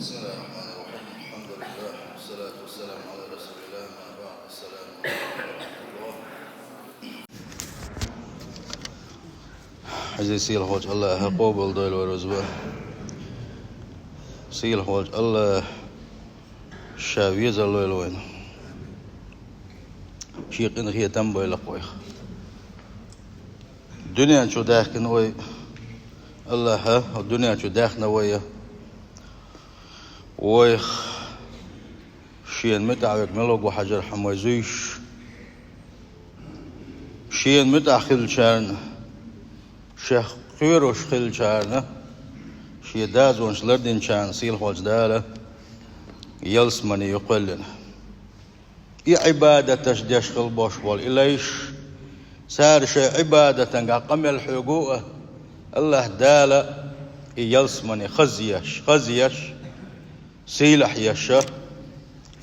بسم الله الرحمن الرحيم. الحمد لله والصلاة والسلام على رسول الله. ما بعد. السلام عليكم ورحمة الله. عزيزي سيل خوج الله قوبل دويل ورزبه سيل خوج الله شاويز الله لوين شيق إن هي تنبوي لقويخ الدنيا شو داخل وي الله ها الدنيا شو داخل ويا ويخ شين متعبك ملوك وحجر حموزيش شين متأخل شارنا شيخ قيروش خل شارنا شي دازونش لردين شان سيل خوش داله يلسمني يقلنا إي عبادة تشديش خلبوش بول إليش سار شي عبادة قم الحقوق الله داله يلسمني خزيش سيلح يشا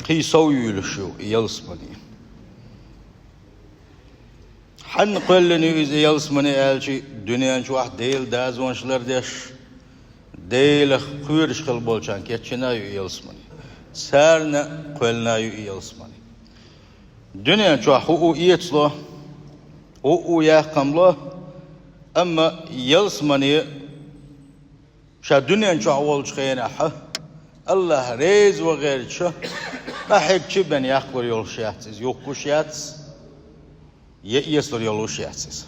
قي سوي لشو يلسمني حن قلني إذا يلسمني قالشي دنيا شو واحد ديل دازون شلر ديش ديل خيرش خلبولشان كيتشنا يلسمني سارنا قلنا يلسمني دنيا شو حقوق يتصله حقوق يحكم له أما يلسمني شا دنيا شو أول شخينا حه الله ريز وغير شو أحب شبن يحكور يولشياتس يوكوشياتس يسر يولوشياتس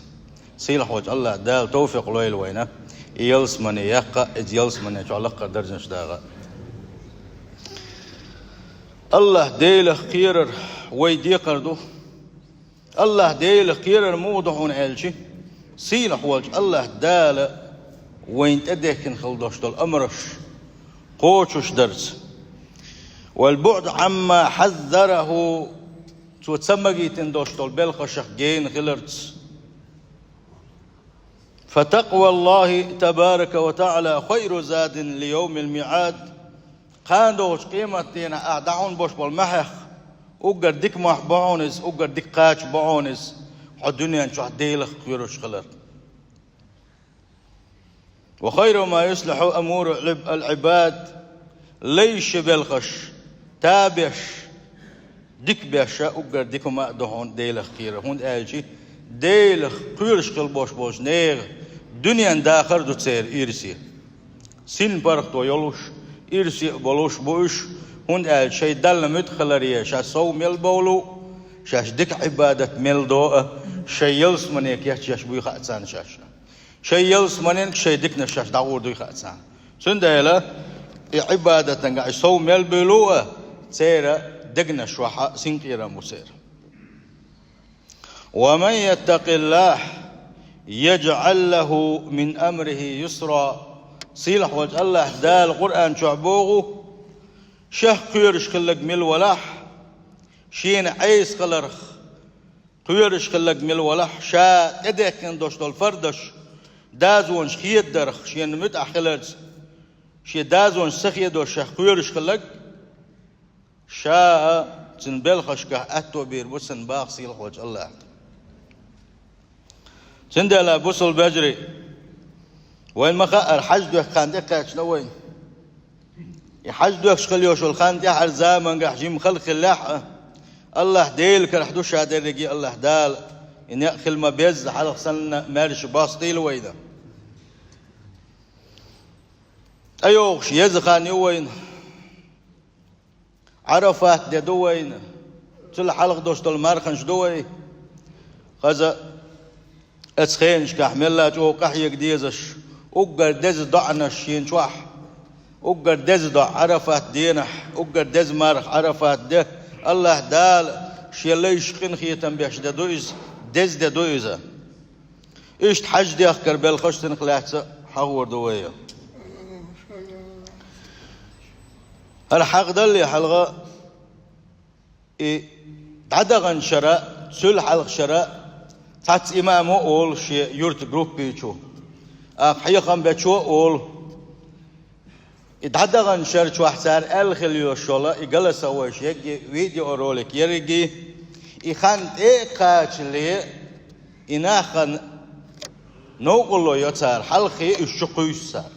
سيل حوج الله دال توفيق لويل وينه يلسمني يقا يلسمني شو لقى درجة شداغا الله ديل خيرر ويدي قردو الله ديل خيرر موضحون عالشي سيل حوج الله دال وين تدكن خلدوش دول أمرش قوتش درس والبعد عما حذره تسمى تندوشتول بالخشخ جين خلرتس فتقوى الله تبارك وتعالى خير زاد ليوم الميعاد قاندوش قيمة دينا أعدعون بوش بالمحخ أقر ديك مح بعونس أقر ديك قاش بعونس الدنيا نشوح ديلخ خيروش خلر وخير ما يصلح أمور العباد ليش بالخش تابش ديك بيشا أقر ديك ما دهون ديلخ خير هون قالشي ديلخ خيرش خلبوش نيغ دنيا داخل دو تسير إيرسي سين برق دو يلوش إيرسي بلوش بوش هون قال شي دل مدخل ريا شا سو ميل بولو شاش ديك عبادة ميل دو شي يلس منيك يحشاش بوي خاتسان شاش شي يلس منين شي ديك نشاش دعور دوي خاتسان سندهلا عبادة قاعد سو ميل بلو تسير دقنا شوحة سنقيرا مسير ومن يتق الله يجعل له من أمره يسرا صيلح وجه الله دال القرآن شعبوغو شه قيرش خلق مل ولح شين عيس خلرخ قيرش خلق مل ولح شا تدكن دوش دول فردش دازون شخيت درخ شين متأخلت شي دازون سخي دوش شه قيرش خلق شا تنبل خشكه أتو بير بسن باق صيلح وجه الله سندلا بوصل بجري وين ما خا الحج دوك كان دقة شنو وين يحج دوك شخليوش والخان دي حرزام من قحجيم خلق الله الله ديل كرحدوش هذا رجي الله دال إن يأكل ما بيز حلق سنة مارش باستيل ويدا أيوش يزخان وين عرفات دو وين تل حلق دوش تل مارخنش دوي خذا أتخينش كحملة جو قحيك ديزش أقر دز ضعنا الشين شوح أقر دز ضع عرفات دينح أقر دز مارخ عرفات ده الله دال شيليش قن خيتم بيش دويز دز دويزة إيش تحج دي أخكر بالخش تنقلعت حور دوية الحق دلي حلقة عدغن شراء سل حلق شراء تات إمامه أول شيء يورت جروب بيشو حيقام بيشو أول إدعدغن شرط وحسار الخليو شولا يجلس أول شيء فيديو رولك يرجع يخان تقاتش لي إناخن نوقلو يتسار حلقي الشقيس سار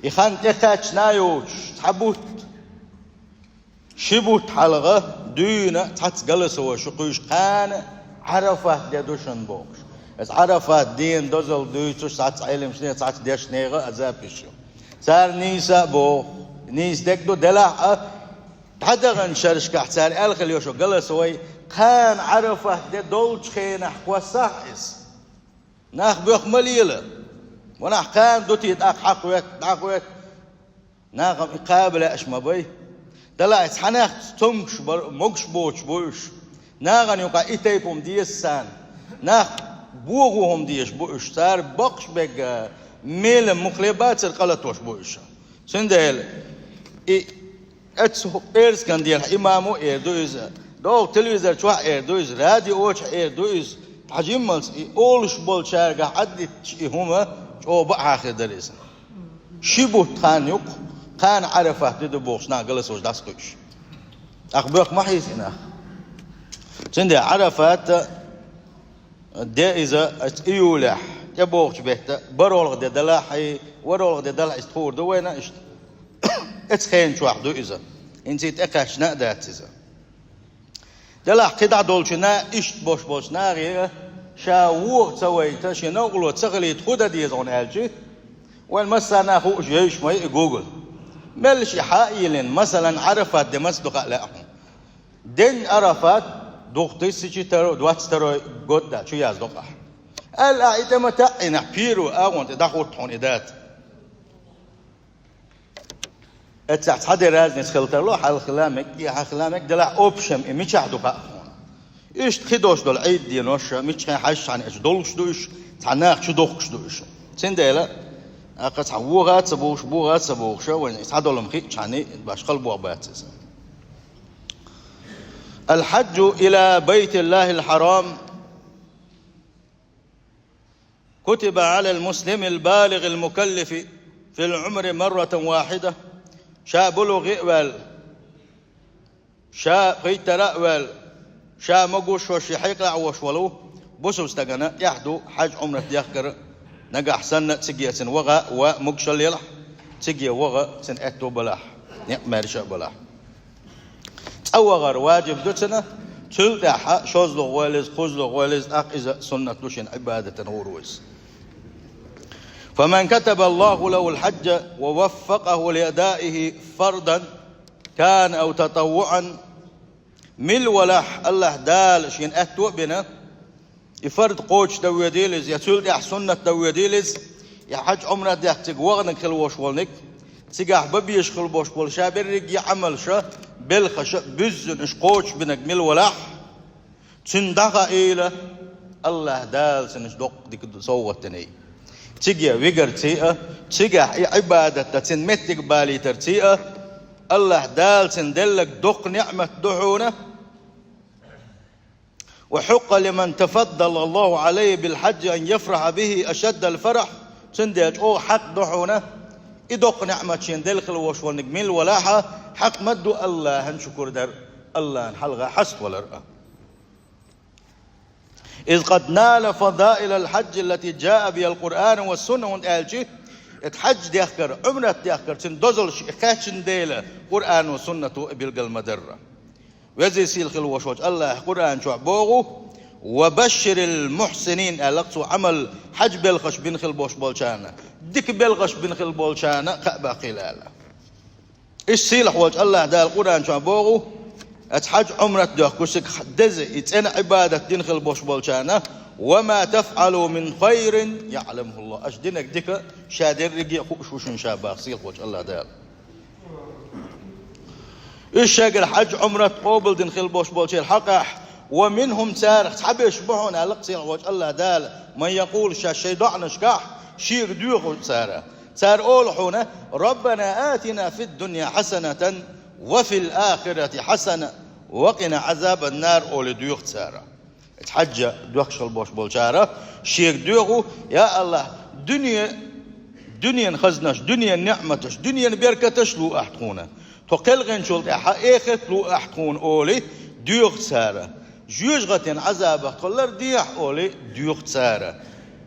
يخان تقاتش نايوش تحبوت شبوت حلقة دينا تحت جلسوا شقيش قان عرفات ديدوشن بوش بس عرفات دين دوزل دويتوش ساعت علم شنية ساعت ديش نيغة أزابيش صار نيسا بو نيس دكدو دلع تحدغن شرشكح صار ألخل يوشو جلسوا قان عرفات دي دولش خين حقوا صاحس ناخ بيخ مليلة وناخ قان دوتي تاق حقويت ناغم إقابل أشما بي دلا إتحناخ تمش مقش بوش ناغن يقع إتيبهم ديس سان ناخ بوغوهم ديش بوش سار بقش بيق ميل مقلبات سرقلتوش بوش سندل اتسو إيرز كان ديال إمامو إيردويز دو تلفزيون شوح إيردويز راديو وش إيردويز حجملس أولش بول شارقة عدت هما شو بقى آخر دريسا شبه تانيق كان عرفه دي بوش نا جلس وش داسكوش أخبرك ما حيسنا سندي عرفات ده إذا إيولح يبوش بيته برولغ ده دلاحي ورولغ ده دلاح استخور ده وين إشت اتخين شو واحد إذا إنتي تأكش نقدات إذا دلاح كده دولشنا إشت بوش ناغي شاوور سويته شنو قلوا تسغلي تخوده دي زون ألجي وين مثلا هو جيش ما جوجل ملش حائل مثلا عرفات دي مصدق لهم دين عرفات دكتور سيجي ترى دوات ترى قد شو يازدقه الأعيد متى إن بيرو أون تدخل تونيدات اتسعت حد راز نسخلتر له حال خلامك يا خلامك دلع أوبشم مش عدوها إيش تخدوش دول عيد دي نوش مش حاش عن إيش دولش دوش تعناق شو دوخش دوش سندلا أقص حوغات سبوش وين يسعدوا لهم خير شاني باش قلبوا باتس الحج إلى بيت الله الحرام كتب على المسلم البالغ المكلف في العمر مرة واحدة شاء بلغ إقبال شاء قيت رأول شاء مقوش وشي حيقع وشولو بسو استغنى يحدو حج عمرة يخكر نجح سنة تجي سن وغا ومقشل يلح تجي وغا سن أتو بلاح مارشة بلاح أوغر واجب دوتنا تلتح شوزلو غوالز خوزلو غوالز إذا سنة لوشن عبادة وروز فمن كتب الله له الحج ووفقه لأدائه فرضا كان أو تطوعا مل ولح الله دال شين أتو بنا يفرد قوش دويديلز يسول يح سنة دويديلز يحج عمره ده تجوغنك خلوش ولنك تجاه ببيش خلوش بول شابر رجي عمل شا بالخش بزن إش قوش بنك مل ولح تندقى إلى الله دال سنش دق ديك صوتني تجي ويجر تيئة تجي عبادة تنمتك بالي ترتيئة الله دال سندلك دق نعمة دحونة وحق لمن تفضل الله عليه بالحج أن يفرح به أشد الفرح سنديج أو حق دحونة إدق نعمة شندل خلوش ونجمل ولاحة حق مدو الله هنشكر در الله نحلغة حست ولا رأى إذ قد نال فضائل الحج التي جاء بها القرآن والسنة وانتالجي اتحج ديخكر عمرة ديخكر تندوزل شيخاتشن ديلة قرآن وسنة بالقل مدرة وزي سيل خلوش وش الله قرآن شو عبوغو وبشر المحسنين ألقصوا عمل حج بالغش بن خلبوش بولشانا ديك بالغش بن خلبولشانا قأبا خلاله إيش سيل وش الله دا القرآن شو عبوغو اتحج عمرة دوخ كوشك دزي يتسن عبادة دين خلبوش بولشانا وما تفعلوا من خير يعلمه الله أشدنك ديك شادر رجي خوشوشن شاباخ سيل وش الله دا إيش شاقل حج عمرة قوبل دين خلبوش بولشي الحقح ومنهم سارح تحب يشبهون على قصير وجه الله دال من يقول شيء ضعنا شكاح شير ديوخ سارة سار أولحونا ربنا آتنا في الدنيا حسنة وفي الآخرة حسنة وقنا عذاب النار أول ديوخ سارة تحج دوخش البوش بولشارة شير ديوخ يا الله دنيا خزنش دنيا نعمتش دنيا بركتش لو أحتخونا تقلغن شلت حقيقة لو أحتخون أولي ديوخ سارة جوجغتين عذابه تقولر ديح أولي ديوخ سارة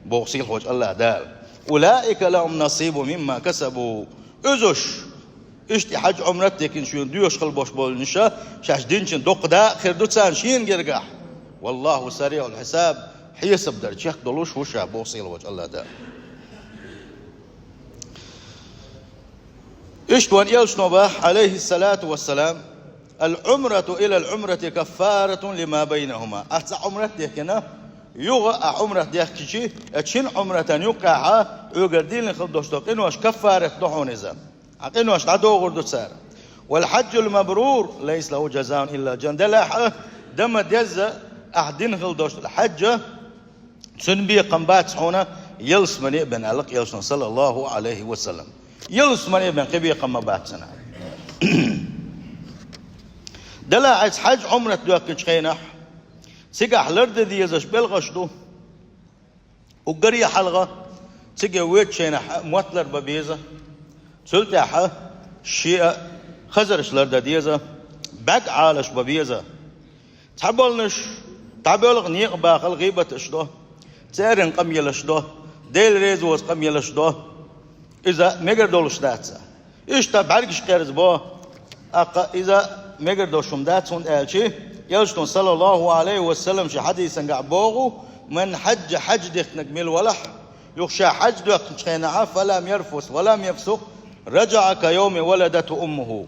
بوصيل خوش الله دال أولئك لهم نصيب مما كسبوا أزش اشتي حج عمرتك إن شون ديوش خل بوش بولنشا شاش دينشن دوقدا خير تسان شين جرجح والله سريع الحساب حيسب در شيخ دلوش وشا بوصيل وجه الله ده اشتوان يلشنوبه عليه الصلاة والسلام العمرة إلى العمرة كفارة لما بينهما أحسن عمرتك هنا يوغا عمرة ديك كشي اتشين عمرة يوقع يقدين لخلدوش توقين واش كفارة دحون إذا عقين واش عدو غردو تسار والحج المبرور ليس له جزاء إلا جندلح دم ديزا أحدين خلدوش الحج سنبي قنبات هنا يلس من ابن علق يلس صلى الله عليه وسلم يلس من ابن قبي قنبات سنة دلا عايز حج عمرة دوك شخينح سيقع لرد ديزاش بلغشدو وقرية حلغة سيقع ويت شينح موتلر ببيزة سلتاحة شيء خزرش لرد ديزا باق عالش ببيزة تحبولنش تعبولغ نيق باقل غيبة اشدو تارن قم يلشدو ديل ريزوز قم يلشدو إذا ميقر دولش داتسا إيش تبعرقش قرز بو إذا ميقر دولشم داتسون آلشي يلشتون صلى الله عليه وسلم شي حديثا قعبوغو من حج حج ديخ نقميل ولح يخشى حج دوك شخينعا فلم يرفس ولم يفسق رجع كيوم ولدته أمه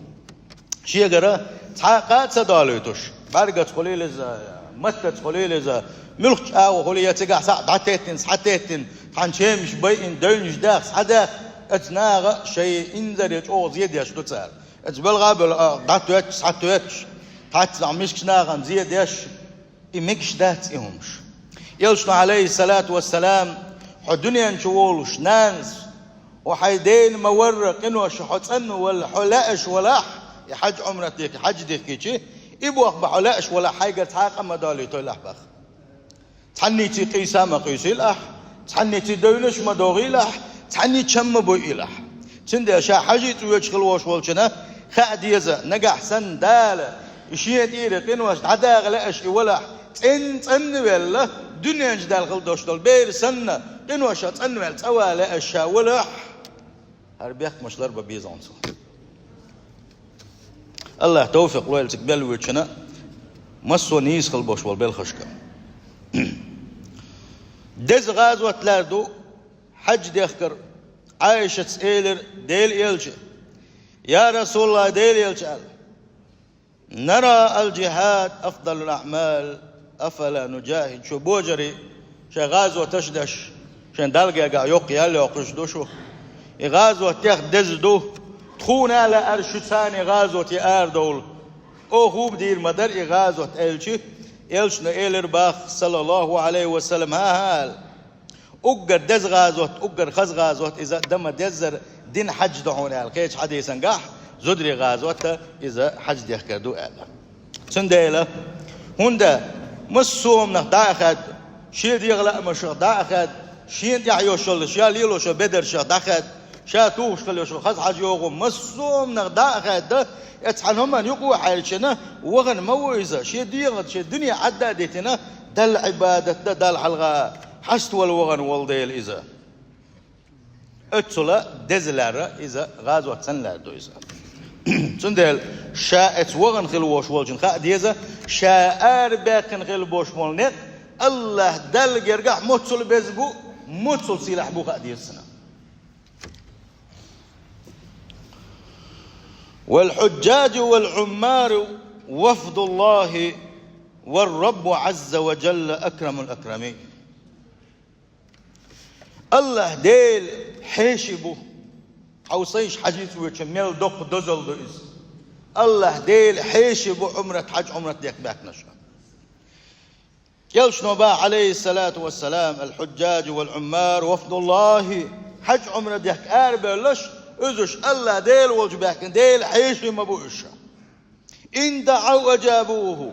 شي قرأ تحاقات سداليتوش بارقة خليل إذا متت خليل إذا ملخش خليل يتقع سعب عتيتن سحتيتن حنشيمش بيئن دونش داخ سحداخ اتناغ شيء انذر يجوز يد يشتو تسار اتبلغا داتوش سحتوش حتى عميش ناغم زيد يش إمكش دات إهمش يلشنا عليه الصلاة والسلام حدنيا نشوولش نانس وحيدين مورق إنو شحطن ولا حلاش ولا يحج عمرتك حج ديكيشي إبوخ بحلاش ولا حاجة تحاق مدالي تولح بخ تحنيتي قيسا ما قيسي لح تحنيتي دولش مدوغي لح تحني تشم بوئي لح تندي أشياء حاجة ويشغل واش والشنا خاد يزا نقع سن دالة شيء دير قنوش عدا غلاش ولا تن ولا دنيا جدال خلدوش دول بير سنة قنوش تن ولا توالا أشيا ولا هربيك مش لربا بيزانسو الله توفق لويل تقبل ويتشنا مسو نيس خلبوش والبالخشكا دز غازوة لاردو حج ديخكر عايشة سئيلر ديل يلجي يا رسول الله ديل يلجي نرى الجهاد أفضل الأعمال أفلا نجاهد شو بوجري شو غازوة تشدش شن دلقى قا يوقي يالي وقشدوشو غازوة تيخ دزدو تخون على أرشتاني غازوة ياردول أو خوب دير مدر غازوة إلشي إلشنا إيلر باخ صلى الله عليه وسلم هال أقر دز غازوة أقر خز غازوة إذا دم دزر دين حج دعوني القيش حديثا قاح زدري غازوة إذا حج ديخ كردو أعلم سنديلة هندا مسوم نخداخد شيد يغلق مشغ داخد شيد يعيوشل شيا ليلوش بدر شغ داخد شا توش خليوش خز حج يوغو مسوم نخداخد اتحن هم يقوى حالشنا وغن مويزة شيد يغد شيد دنيا عدادتنا دل عبادة دل حلغة حست والوغن والديل إذا اتسلا دزلارة إذا غازوة سنلاردو إذا سندل شاءت وغن خلوش والجن خا ديزا شاء باقن خلوش مولنق الله دل يرجع متصل بزبو متصل سلاح بو خا ديزنا والحجاج والعمار وفد الله والرب عز وجل أكرم الأكرمين الله ديل حيشبو حوصيش حجيت ويشمل دق دزل دوز الله ديل حيشبو عمرة حج عمرة ديك باك نشا يلشنو با عليه الصلاة والسلام الحجاج والعمار وفد الله حج عمرة ديك أربلش أزش الله ديل والجباك ديل حيشي مبوشا إن دعوا أجابوه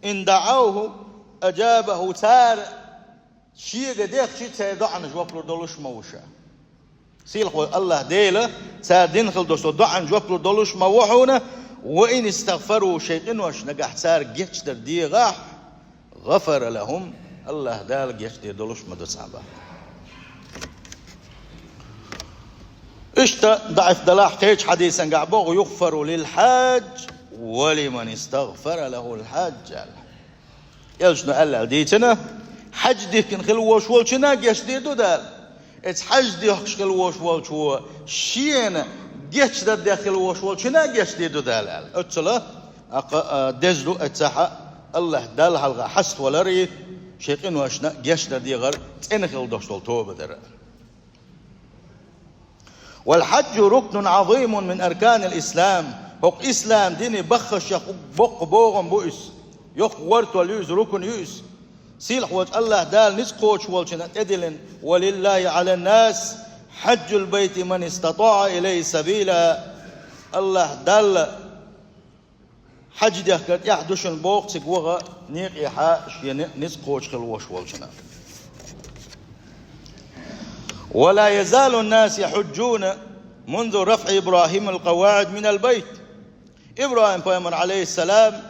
إن دعوه أجابه تار شيء قديك شيء تدعنا جواب لدولش موشا سيلخو الله ديله سادين خل دوستو دعن جواب لدولش موحونا وإن استغفروا شيئا وش نجح سار جيش در دي غاح غفر لهم الله دال جيش دي دولش مدو صعبه اشتا ضعف دلاح تيج حديثا قعبوغ يغفر للحاج ولمن استغفر له الحاج. يلجنا قال ديتنا حج دي كن خلوش والشنا جشديدو دال ات حج دي خلوش والشو شينا جش دا خلوش والشنا جشديدو دال اتلا دزلو اتسحا الله دال حلقه حست ولري شيقين واشنا جش دي غير تنخل دوشتول توبه در. والحج ركن عظيم من اركان الاسلام. هو اسلام ديني بخش يخ بق بوغم بؤس يخ ورت واليوز ركن يوز سيل حوج الله دال نسقوش والشنا ادلن ولله على الناس حج البيت من استطاع اليه سبيلا. الله دال حج ده كد يحدشن بوق تقوغا نيق يحاش نسقوش خلوش والشنا. ولا يزال الناس يحجون منذ رفع إبراهيم القواعد من البيت. إبراهيم بيمر عليه السلام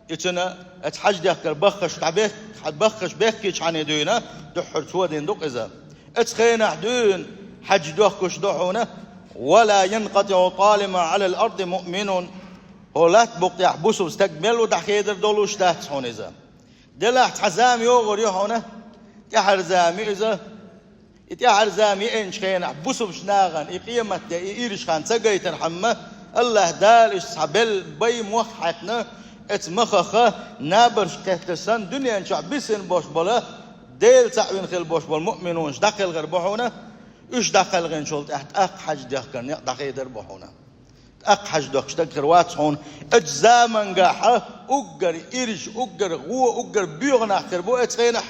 يتنا اتحج دهكر بخش تعبيت حد بخش بيحكيش عن يدونا دحر سودين دق إذا اتخينا دون حج دهكش دحونا. ولا ينقطع طالما على الأرض مؤمن هو لا تبقى يحبسوا استقبل ودحيدر دولوش تحتحون إذا دلحت حزام يوغر يحونا يحر زامي إذا يتيحر زامي إنش خينا بوسو بشناغن إقيمة إيرش خان سقيت الحمة الله دال إش صبل بي موحتنا اتمخخة نابرش كهتسان دنيا إنشع بسن بوش بلا ديل تعوين خيل بوش بلا مؤمنونش داخل غير بوحونا إش داخل غين شولت أحت أق حج داخل داخل در بوحونا أق حج داخل تذكر واتحون أجزامن قاحة أقر إيرش أقر غو أقر بيغن أخر بو اتخينح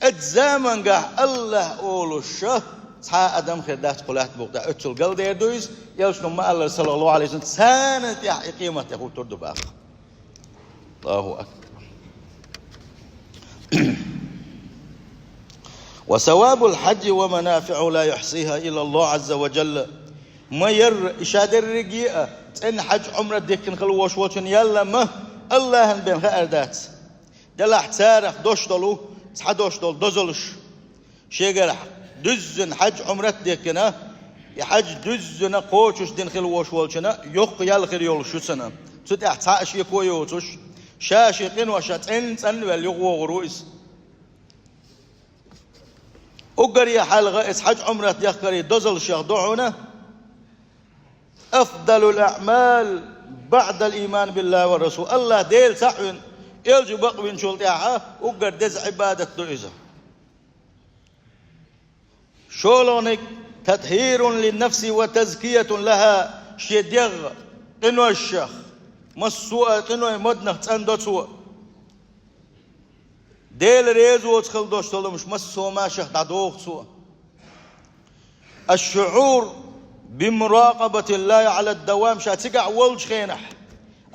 الزمن قاح الله أولو الشه تا أدم خدات قلات بوقتا أتل قل دير دويز يوشنو ما الله صلى الله عليه وسلم سانت يح إقيمة يقول تردو باق. الله أكبر. وثواب الحج ومنافعه لا يحصيها إلا الله عز وجل. ما ير إشادر رقيئة تن حج عمره ديكن خلوش وشن يلا ما الله بين خيردات دلح تارخ دوشتلو تحدوش دول دزلش شيء دزن حج عمرت ديكنا يحج دزنا قوتش دين خلوش والشنا يق يالخير يول شو سنة تد احتاش يكوي وتش شاشقين وشتين سن واليغو غرويس أقري حلقة حج عمرت يخكري دزل شيخ أفضل الأعمال بعد الإيمان بالله والرسول. الله ديل سحون يلجو بقوين شولتها وقر دز عبادة دوئزة شولونك تطهير للنفس وتزكية لها شديغ إنو الشيخ مسوء إنو مدنة تندو سوء ديل ريزو وتخل دوش مش مسوء ما شيخ دعوه سوء. الشعور بمراقبة الله على الدوام شاتقع والج خينح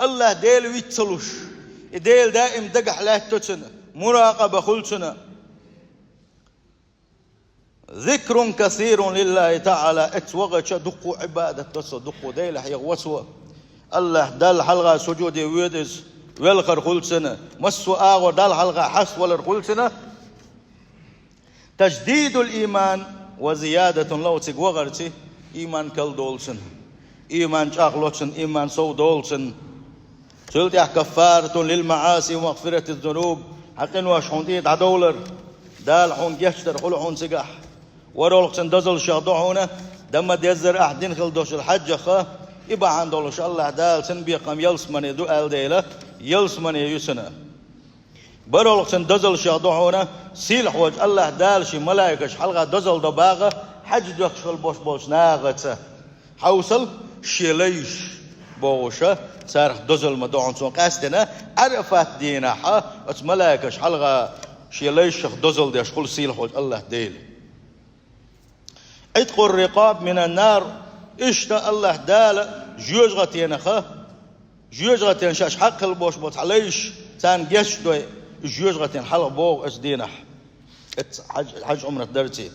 الله ديل ويتسلوش ديل دائم دقح لا تتسنى مراقبة خلتنا. ذكر كثير لله تعالى اتوغش دقو عبادة تصدقو ديل يغوسوا الله دال حلقة سجود ويدز والخر خلتنا مسو آغو دال حلقة حس ولر خلتنا. تجديد الإيمان وزيادة لو تقوغرتي إيمان كل دولسن إيمان شاقلوتسن إيمان سو دولسن سلت كفارة للمعاصي ومغفرة الذنوب حقن واشحون تيد عدولر دال حون جشتر خلو حون سقاح ورولقسن دزل شاقدوحونا دم ديزر أحدين خل دوش الحج خا إبا عن دولش الله دال سن بيقام يلسمني دو آل ديلا يلسمني يسنا برولقسن دزل شاقدوحونا سيل حوج الله دال شي ملايكش حلقة دزل دباغة حج دوخش خل بوش ناغته حوصل شيليش بوشة سارح دزل مدعون سون قاستنا عرفت دينها اتملاكش حلقة شيليش دزل ديش كل سيل حوج الله ديل. عتق الرقاب من النار اشتا الله دال جوجغتين خا جوجغتين شاش حق البوش بوتعليش تان جشتوي جوجغتين حلقة بوغ اس دينح حج عمرة درتي.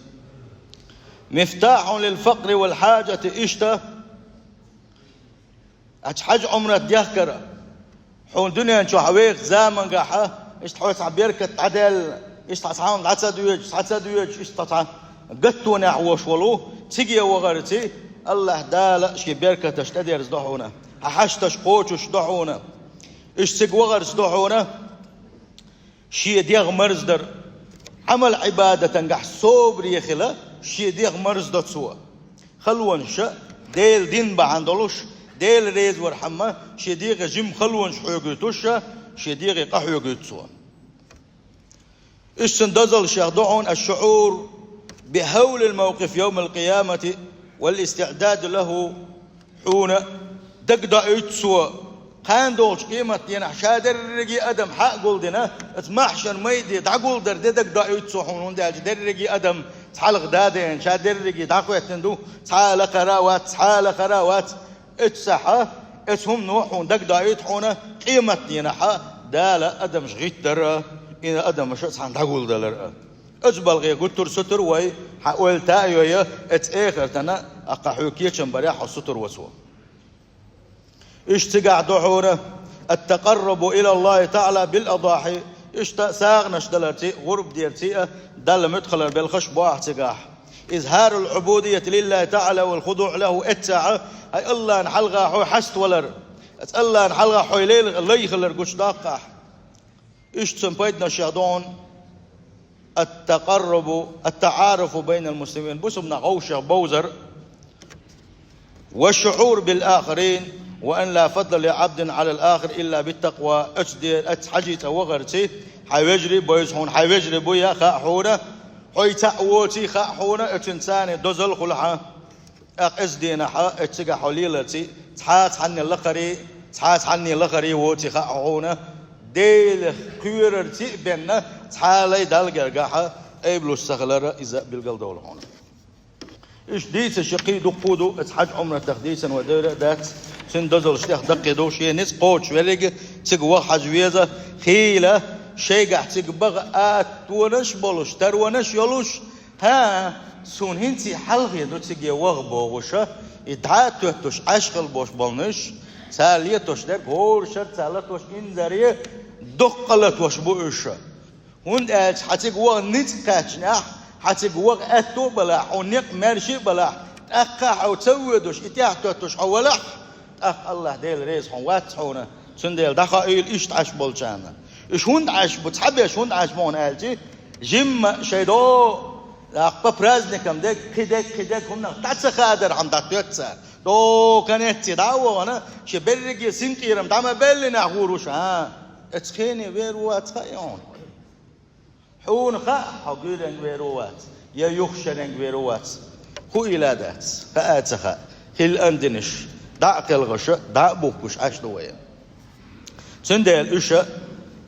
مفتاح للفقر والحاجة اشتا حج عمرة ديخكرة حون دنيا نشو حويق زامن قاحة اشتحويت عبيركة عدل اشتحويت عدسة دويج اشتحويت قدتونا عوش ولو تيجي وغرتي الله دالا شي بركتش تدير صدحونا حشتش قوتش صدحونا إيش سجوغر صدحونا شي ديغ مرزدر عمل عبادة نجح صبر يخلا شي ديغ مرزدر سوا خلون شا ديل دين بعندلوش ديل ريز ورحمة شي ديغ جيم خلون شحوقتوش شي ديغ قحوقت سوا إيش سندزل شيخ الشعور بهول الموقف يوم القيامة والاستعداد له حون دقدا يتسوى كان دولش قيمة ينح شادر رجي أدم حق قلدنا اتمحشن ميدي دعقول در دقدا يتسوى حون داج در رجي أدم تحلق دادين شادر رجي دعقوا يتندو تحال خراوات اتسحا اتهم نوحون دقدا يتحون قيمة ينح دالا أدم شغيت در إن أدم شخص عن دعقول دلر أجبل غي قلتر ستر وي حاول تايو يا اتآخر تنا أقحوكيه شنبريح الستر وسوا اشتقع دحورة التقرب إلى الله تعالى بالأضاحي ساغنش دلرتي غرب ديرتي دل مدخل بالخش بواح تقاح إظهار العبودية لله تعالى والخضوع له اتساعة أي الله نحلغا حوي حست ولر الله نحلغا حوي ليل الله يخلر قش داقح اشتسم بيدنا شهدون التعارف بين المسلمين بسمنا غوشة بوزر والشعور بالآخرين وأن لا فضل لعبد على الآخر إلا بالتقوى أجدير أتحجيت وغرتي حيوجري بويزحون حيوجري بويا خاحونة حي تأوتي خاحونة اتنساني دوزل خلحة أزدينا حا اتسقى حوليلتي تحات عني لقري ووتي خاحونة ديل كيررتي بينا تحالي دالقرقاحة ايبلو السخلرة إذا بالقل دول هون إيش ديس الشقي دقودو اتحج عمره تخديسا وديرة دات سندزل شتيخ دقي دوشي نس قوش وليق تقوى حجويزة خيلة شيقع تقبغ ونش بولوش ونش يلوش ها سون هنتي حلغي دو تقي وغبو وشا ادعاتو توش عشقل بوش بولنش سالية توش دك هور شر سالتوش انزارية دقلتوش بوشا هون اج حتقوى نتقاش ناح حتقوى اتو بلاح ونق مرشي بلاح اقاح او تسودوش اتياح توش حولح الله ديل ريز حون واتحونا سنديل دخائل ايش تعش بولشانا ايش هون عاش بتحبي ايش هون عاش مون قالتي جيم شيدو اقبا برازنكم دك كدك هم تعس خادر عم داتيتسا دو كانت دعوه وانا شبرجي سنقيرم دعما بلنا غوروش ها اتخيني ويروات خيون حون خا حقيرن ويروات يا يخشن ويروات هو إلادات خاتخا هل أندنش دعك الغشاء دع بوكش عاش دويا سندال إشا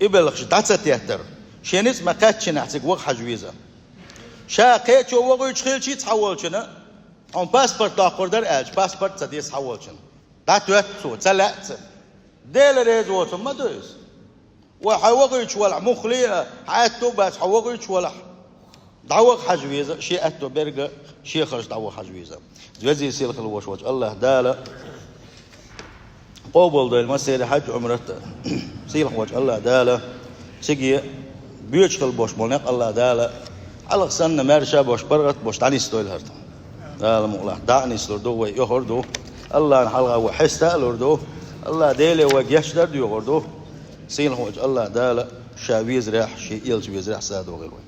إبلغش دعت يهتر شينيس ما كاتش نحتك وق حجويزة شا قيتش وق يشخيل شي تحول شنا عن باسبورت لاقور در أج باسبورت تديس حول شنا دعت يهتسو تلعت ديل ريز وطن ما دويس وحوق يشولع مخلية حاتو بس حوق يشولع دعوة حجويزة شيء أتو برجع شيء خرج دعوة حجويزة جوزي يصير خلوش وجه الله دالا قبل ده المسير حج عمرته سيل وجه الله دالا سجي بيشتغل بوش ملنق الله دالا على سنة مرشة بوش برغت بوش تاني ستويل هرت دالا مغلق دعني سلردو ويهردو الله نحلقه وحسته لردو الله ديله وجيشتر يهردو سيل وجه الله دالا شاويز ريح شيء يلج بيز ريح سادو غيره